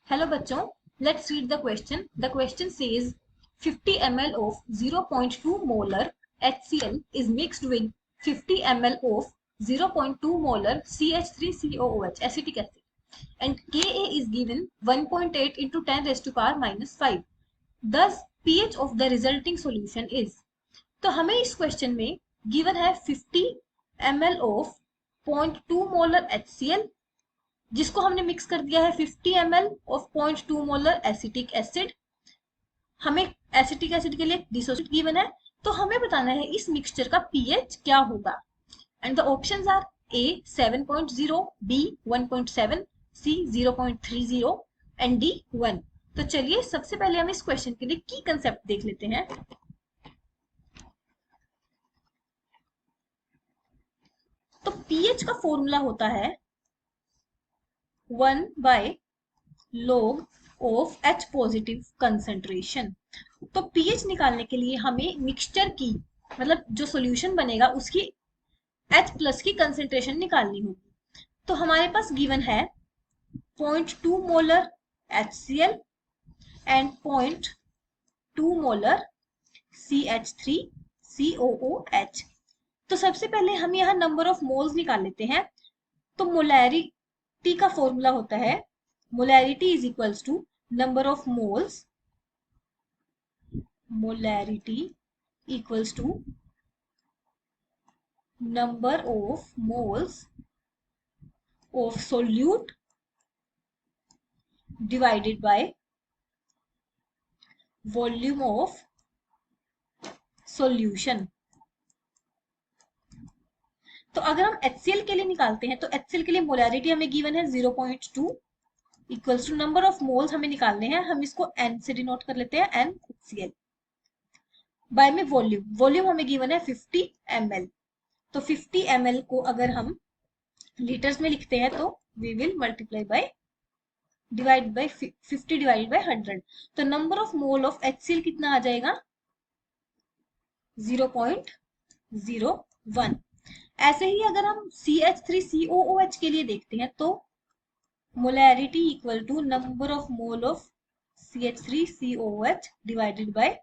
Hello बच्चों, let's read the question. The question says 50 ml of 0.2 molar HCl is mixed with 50 ml of 0.2 molar CH3COOH acetic acid and Ka is given 1.8 into 10 raised to power minus 5. Thus pH of the resulting solution is. तो हमें इस question में given है 50 ml of 0.2 molar HCl जिसको हमने mix कर दिया है 50 ml of 0.2 molar acetic acid. हमें एसिटिक एसिड के लिए डिसोसिएट गिवन है, तो हमें बताना है इस मिक्सचर का पीएच क्या होगा। And the options are A 7.0, B 1.7, C 0.30 and D 1। तो चलिए सबसे पहले हम इस क्वेश्चन के लिए की कंसेप्ट देख लेते हैं। तो पीएच का फॉर्मूला होता है 1 by log of H positive concentration. तो पीएच निकालने के लिए हमें मिक्सचर की मतलब जो सॉल्यूशन बनेगा उसकी H प्लस की कंसेंट्रेशन निकालनी होगी। तो हमारे पास गिवन है 0.2 molar HCl and 0.2 molar CH3COOH। तो सबसे पहले हम यहाँ नंबर ऑफ मोल्स निकाल लेते हैं। तो मोलैरिटी का फॉर्मूला होता है molarity is equals to number of moles, molarity equals to number of moles of solute divided by volume of solution। तो अगर हम HCl के लिए निकालते हैं तो HCl के लिए मोलैरिटी हमें गिवन है 0.2 equals to number of moles हमें निकालने हैं, हम इसको n से डिनोट कर लेते हैं NHCl बाय में वॉल्यूम हमें गिवन है 50 ml। तो 50 ml को अगर हम लीटर्स में लिखते हैं तो we will multiply by divide by 50 divided by 100। तो number of mole of HCl कितना आ जाएगा 0.01। ऐसे ही अगर हम CH3COOH के लिए देखते हैं तो molarity equal to number of mole of CH3COOH divided by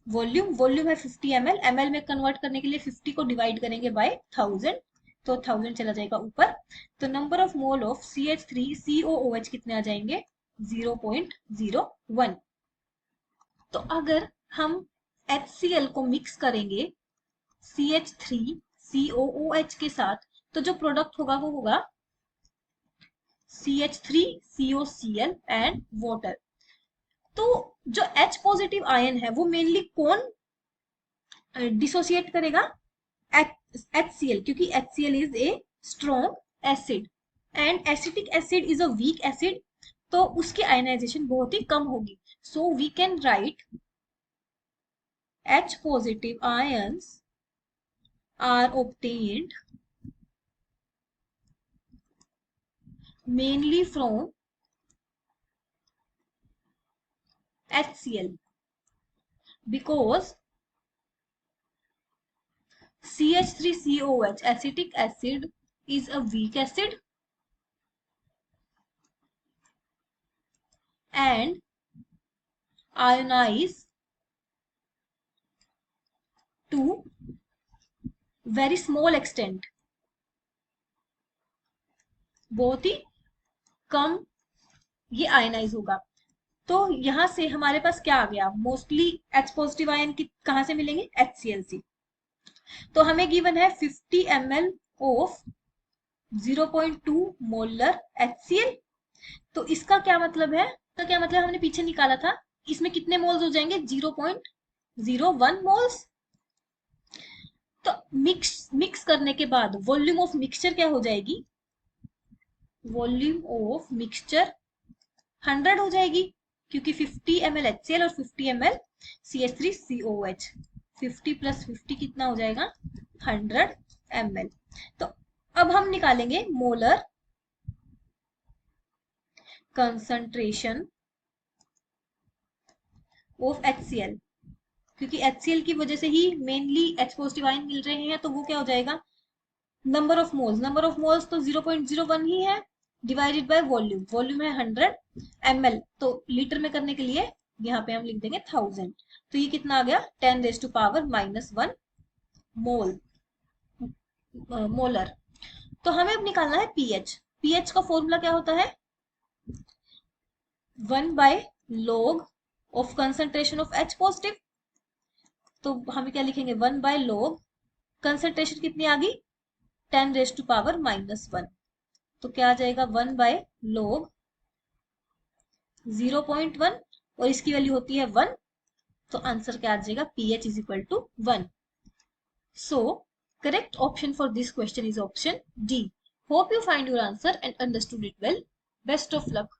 volume है 50 ml, ml में कन्वर्ट करने के लिए 50 को डिवाइड करेंगे बाय 1000, तो 1000 चला जाएगा ऊपर। तो number of mole of CH3COOH कितने आ जाएंगे 0.01। तो अगर हम HCl को मिक्स करेंगे CH3COOH के साथ तो जो प्रोडक्ट होगा वो होगा CH3COCl एंड वाटर। तो जो H पॉजिटिव आयन है वो मेनली कौन डिसोसिएट करेगा HCl, क्योंकि HCl is a strong acid and acetic acid is a weak acid, तो उसकी आयनाइजेशन बहुत ही कम होगी। So we can write H positive ions are obtained mainly from HCl because CH3COOH acetic acid is a weak acid and ionize to very small extent, बहुत ही कम ये ionise होगा। तो यहां से हमारे पास क्या आ गया, मोस्टली H पॉजिटिव आयन कहां से मिलेंगे HCl से। तो हमें गिवन है 50 ml ऑफ 0.2 मोलर HCl। तो इसका क्या मतलब है, तो क्या मतलब हमने पीछे निकाला था, इसमें कितने मोल्स हो जाएंगे 0.01 मोल्स। तो मिक्स करने के बाद वॉल्यूम ऑफ मिक्सचर क्या हो जाएगी, वॉल्यूम ऑफ मिक्सचर 100 हो जाएगी, क्योंकि 50 ml HCl और 50 ml CH3COOH, 50 प्लस 50 कितना हो जाएगा 100 ml। तो अब हम निकालेंगे मोलर कंसंट्रेशन ऑफ HCl, क्योंकि HCl की वजह से ही मेनली H पॉजिटिव आयन मिल रहे हैं, तो वो क्या हो जाएगा नंबर ऑफ मोल्स तो 0.01 ही है, डिवाइडेड बाय वॉल्यूम, वॉल्यूम है 100 ml, तो लीटर में करने के लिए यहाँ पे हम लिख देंगे 1000, तो ये कितना आ गया 10⁻⁻1 मोल, मोलर। तो हमें अब निकालना है पीएच। पीएच का फॉर्मूला क्या होता है 1/log of concentration of H positive. तो हम क्या लिखेंगे 1/log, कंसंट्रेशन कितनी आ गई 10⁻⁻1, तो क्या आ जाएगा 1/log 0.1 और इसकी वैल्यू होती है 1, तो आंसर क्या आ जाएगा pH is equal to 1। So correct option for this question is option D. Hope you find your answer and understood it well. Best of luck.